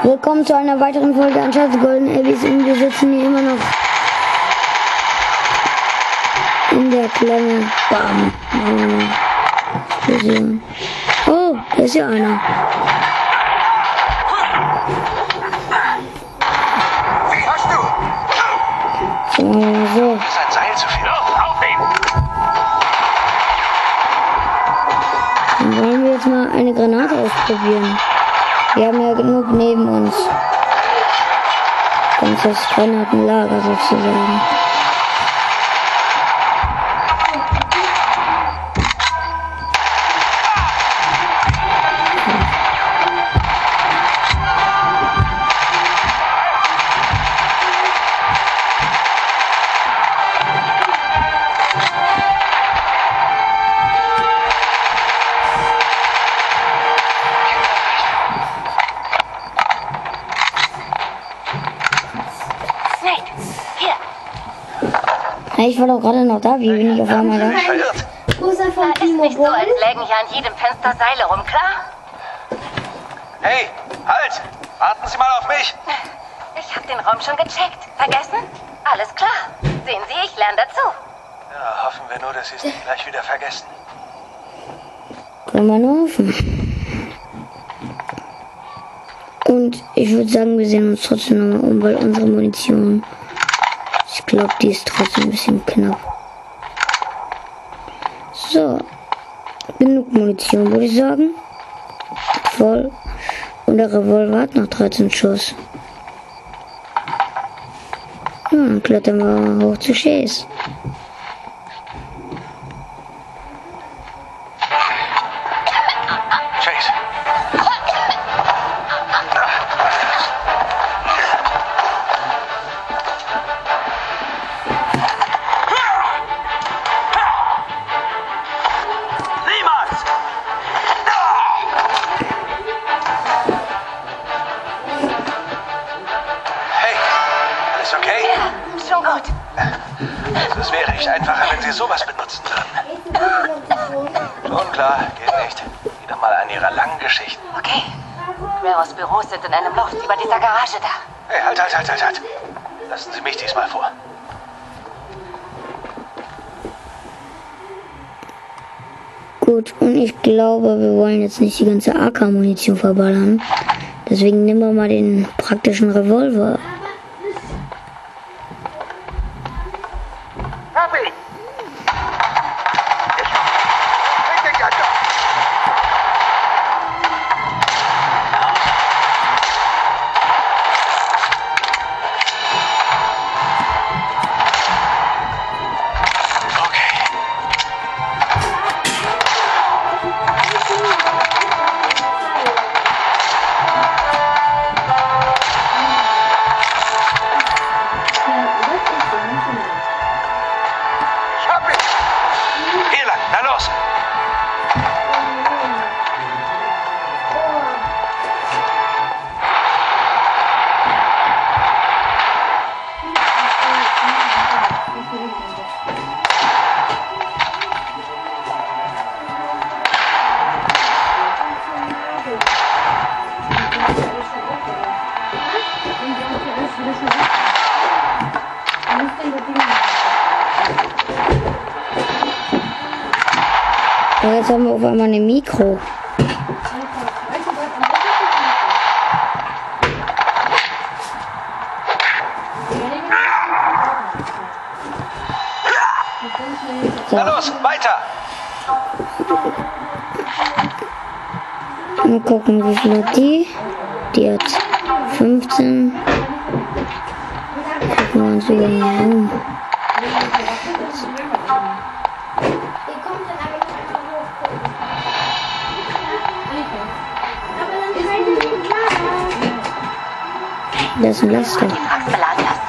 Willkommen zu einer weiteren Folge an Schatz Golden Abyss und wir sitzen hier immer noch in der Klemme. Bam. Oh, da ist ja einer. Wie hast du? So. Ist ein Seil zu viel. Los, auf ihn! Dann wollen wir jetzt mal eine Granate ausprobieren. Wir haben ja genug neben uns. Ganzes Granatenlager sozusagen. Hey, ich war doch gerade noch da. Wie bin ich auf einmal da? Großer von Timo ist nicht so, als lägen hier an jedem Fenster Seile rum, klar? Hey, halt! Warten Sie mal auf mich! Ich habe den Raum schon gecheckt. Vergessen? Alles klar. Sehen Sie, ich lerne dazu. Ja, hoffen wir nur, dass Sie es nicht gleich wieder vergessen. Können wir nur hoffen. Und ich würde sagen, wir sehen uns trotzdem nochmal um, weil unsere Munition... Ich glaube, die ist trotzdem ein bisschen knapp. So. Genug Munition, würde ich sagen. Voll. Und der Revolver hat noch 13 Schuss. Ja, dann klettern wir hoch zu Chase. Chase! Es wäre echt einfacher, wenn Sie sowas benutzen würden. Schon klar, geht nicht. Wieder mal an Ihrer langen Geschichte. Okay. Guerreros Büros sind in einem Loft über dieser Garage da. Hey, halt. Lassen Sie mich diesmal vor. Gut, und ich glaube, wir wollen jetzt nicht die ganze AK-Munition verballern. Deswegen nehmen wir mal den praktischen Revolver. Oh, jetzt haben wir auf einmal ein Mikro. So. Na los, weiter! Mal gucken, wie viel hat die? Die hat 15. Gucken wir uns wieder mal um. Das ist ein Laster. Die Fax beladen lassen.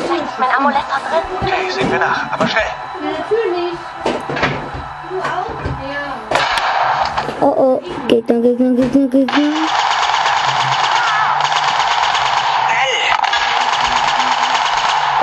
Vielleicht ist mein Amulett da drin. Okay, sehen wir nach, aber schnell. Natürlich. Du auch? Ja. Oh, Gegner.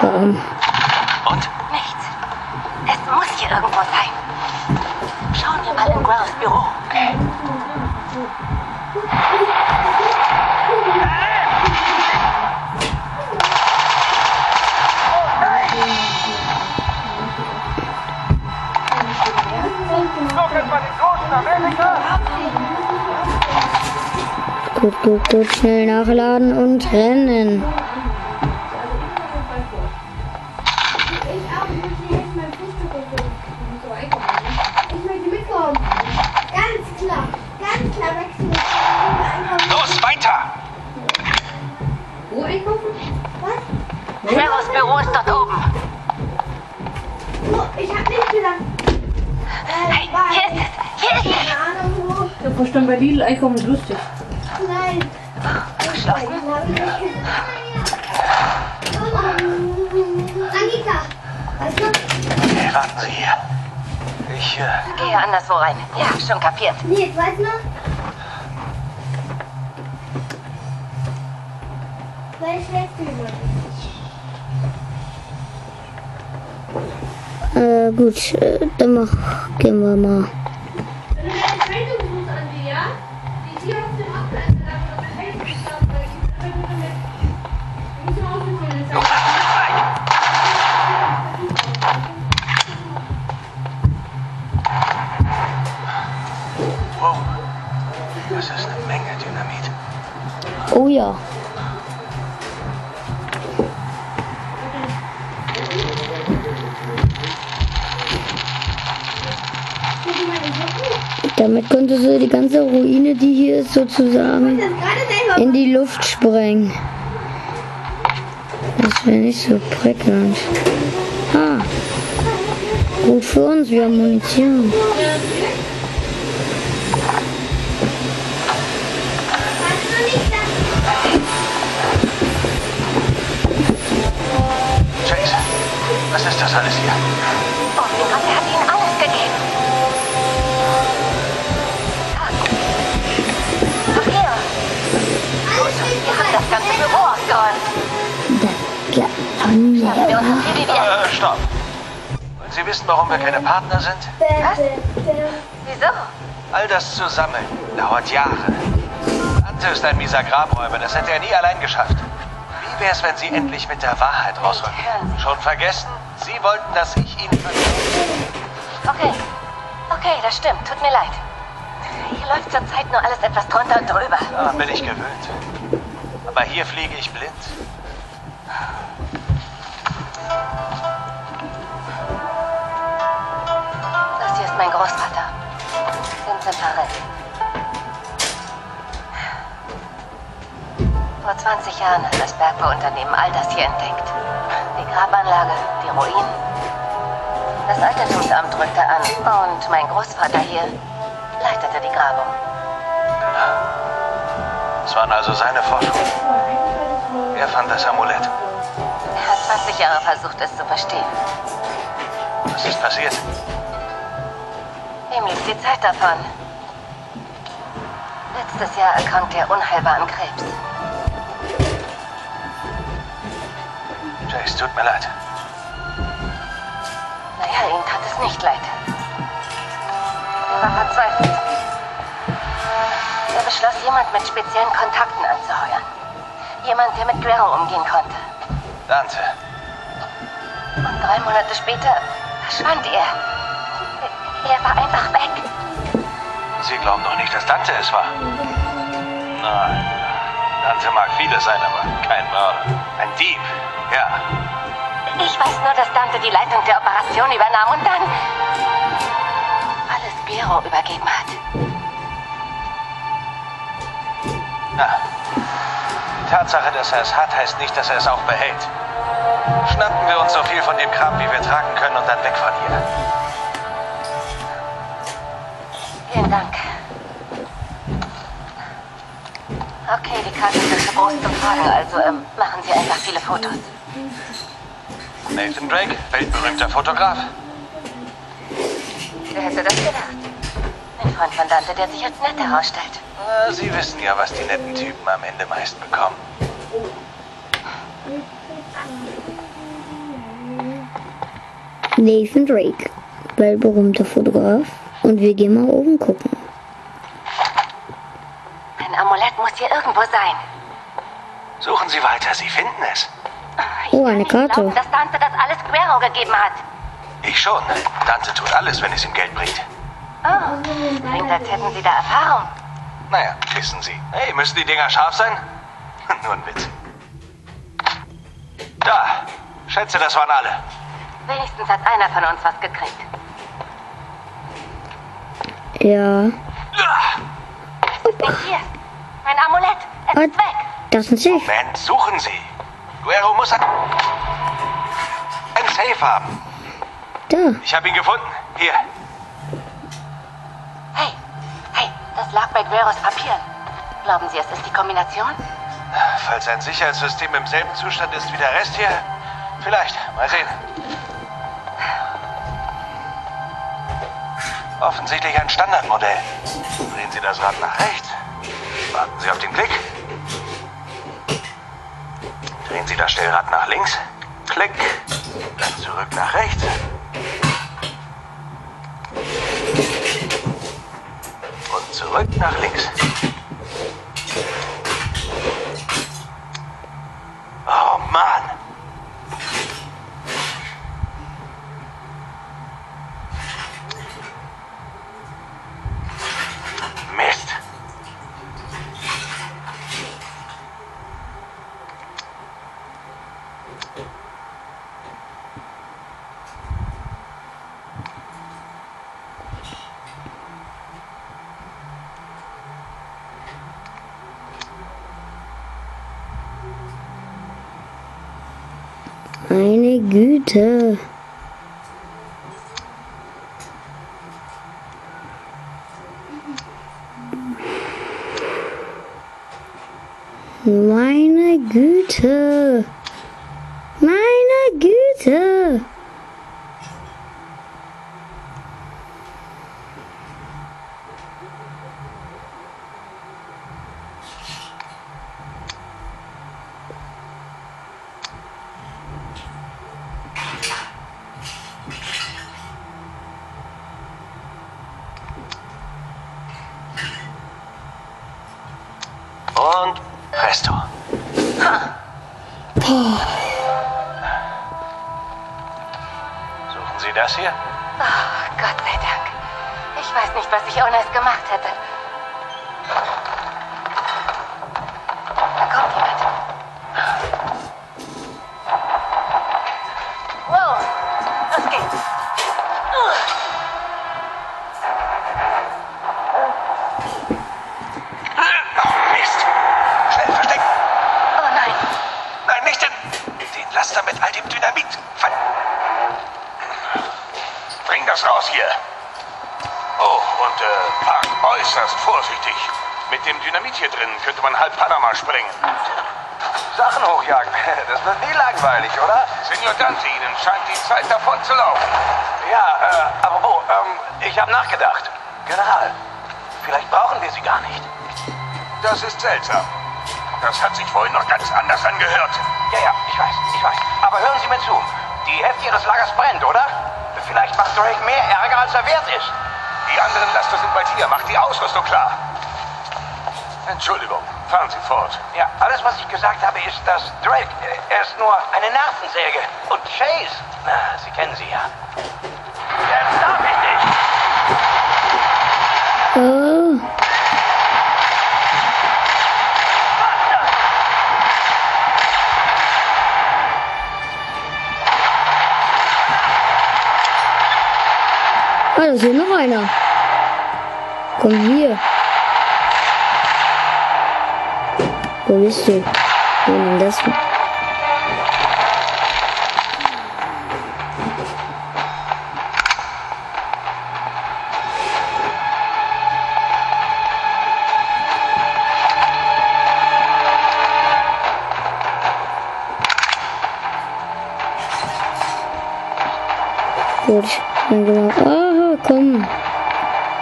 Komm. Und? Nichts. Es muss hier irgendwo sein. Schauen wir mal in Guerreros Büro. Okay. Gut, schnell nachladen und rennen. Ich auch. Ich möchte jetzt mein Frühstück und so einkaufen. Ich möchte mitkommen. Ganz klar wechseln. Los, weiter! Wo einkaufen? Was? Ferros Büro ist dort oben. Oh, ich hab nicht gesagt. Hey, hier ist es. Hier ist es. Keine Ahnung wo. Ja, verstanden, bei Lidl einkaufen ist lustig. Nein. Geschlossen. Habe ich nicht gesagt. Annika. Weißt du? Okay, warten Sie hier. Ich, Gehe anderswo rein. Ja, schon kapiert. Nils, weißt du noch? Weil schläfst du immer. Gut, dann gehen wir mal. Wenn du deine Zeitung suchst, Andi, ja? Die hier auf dem Ableiter, da wo das Handy stand, weil die ist mit. Die müssen wir aussuchen, wenn Los, frei! Wow, das ist eine Menge Dynamit. Oh ja. Damit könnte sie die ganze Ruine, die hier ist, sozusagen in die Luft sprengen. Das wäre nicht so prickelnd. Ah, gut für uns, wir haben Munition. Chase, was ist das alles hier? Oh, mein Gott, er hat ihnen alles gegeben. Okay. Wir haben das ganze Büro ausgeräumt. Haben wir uns aktiviert. Stopp. Und Sie wissen, warum wir keine Partner sind? Was? Wieso? All das zu sammeln dauert Jahre. Dante ist ein mieser Grabräuber, das hätte er nie allein geschafft. Wie wär's, wenn Sie endlich mit der Wahrheit rausrücken? Schon vergessen? Sie wollten, dass ich Ihnen Okay. Okay, das stimmt. Tut mir leid. Hier läuft zurzeit nur alles etwas drunter und drüber. Daran bin ich gewöhnt. Aber hier fliege ich blind. Das hier ist mein Großvater. Vincent Parel. Vor 20 Jahren hat das Bergbauunternehmen all das hier entdeckt. Die Grabanlage, die Ruinen. Das Altertumsamt rückte an und mein Großvater hier leitete die Grabung. Das waren also seine Forschungen. Er fand das Amulett. Er hat 20 Jahre versucht, es zu verstehen. Was ist passiert? Ihm lief die Zeit davon. Letztes Jahr erkrankte er unheilbar an Krebs. Chase, tut mir leid. Naja, ihm tat es nicht leid. Er war verzweifelt. Er beschloss, jemand mit speziellen Kontakten anzuheuern. Jemand, der mit Guerrero umgehen konnte. Dante. Und 3 Monate später verschwand er. Er war einfach weg. Sie glauben doch nicht, dass Dante es war? Nein. Dante mag vieles sein, aber kein Mörder. Ein Dieb, ja. Ich weiß nur, dass Dante die Leitung der Operation übernahm und dann alles Guerrero übergeben hat. Na, die Tatsache, dass er es hat, heißt nicht, dass er es auch behält. Schnappen wir uns so viel von dem Kram, wie wir tragen können und dann weg von hier. Vielen Dank. Okay, die Karte ist zu groß zum Tragen, also machen Sie einfach viele Fotos. Nathan Drake, weltberühmter Fotograf. Wer hätte das gedacht? Ein Freund von Dante, der sich als nett herausstellt. Na, Sie wissen ja, was die netten Typen am Ende meist bekommen. Nathan Drake, weltberühmter Fotograf. Und wir gehen mal oben gucken. Ein Amulett muss hier irgendwo sein. Suchen Sie weiter, Sie finden es. Oh, eine Ich kann nicht Karte. glauben, dass Dante das alles Guerrero gegeben hat. Ich schon. Dante tut alles, wenn es ihm Geld bringt. Oh, klingt, als hätten Sie da Erfahrung. Naja, wissen Sie. Hey, müssen die Dinger scharf sein? Nur ein Witz. Da. Schätze, das waren alle. Wenigstens hat einer von uns was gekriegt. Ja. Was ist denn hier? Mein Amulett. Es ist weg. Das ist ein Safe. Moment, suchen Sie. Guerrero muss ein Safe haben. Da. Ich habe ihn gefunden. Hier. Hey, das lag bei Guerreros Papieren. Glauben Sie, es ist die Kombination? Falls ein Sicherheitssystem im selben Zustand ist wie der Rest hier, vielleicht. Mal sehen. Offensichtlich ein Standardmodell. Drehen Sie das Rad nach rechts. Warten Sie auf den Klick. Drehen Sie das Stellrad nach links. Klick. Dann zurück nach rechts. Und zurück nach links. Oh Mann. Mist. Meine Güte. Meine Güte. Meine Güte. Und presto. Suchen Sie das hier? Oh, Gott sei Dank. Ich weiß nicht, was ich ohne es gemacht hätte. Da kommt jemand. Wow, los geht's. Mist. Schnell verstecken. Oh nein. Nein, nicht den Laster mit all dem Dynamit. Bring das raus hier. Oh, und park äußerst vorsichtig. Mit dem Dynamit hier drin könnte man halb Panama sprengen. Sachen hochjagen, das wird nie langweilig, oder? Senor Dante, Ihnen scheint die Zeit davon zu laufen. Ja, aber ich habe nachgedacht. General, vielleicht brauchen wir sie gar nicht. Das ist seltsam. Das hat sich vorhin noch ganz anders angehört. Ja, ich weiß. Aber hören Sie mir zu. Die Hälfte Ihres Lagers brennt, oder? Vielleicht macht Drake mehr Ärger, als er wert ist. Die anderen Laster sind bei dir. Mach die Ausrüstung klar. Entschuldigung, fahren Sie fort. Ja, alles, was ich gesagt habe, ist, dass Drake, er ist nur eine Nervensäge. Und Chase, na, Sie kennen sie ja. Das darf ich nicht. Oh. Ah, da ist hier noch einer. Komm hier. Wo bist du? Wo denn das? Gut, dann genau. Aha, komm.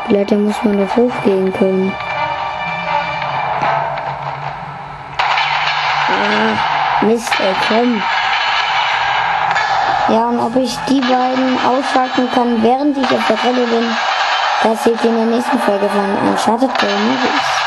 Leider muss man noch hochgehen können. Ah, Mist, ey, komm. Ja, und ob ich die beiden ausschalten kann, während ich auf der Treppe bin, das seht ihr in der nächsten Folge von Uncharted Movies.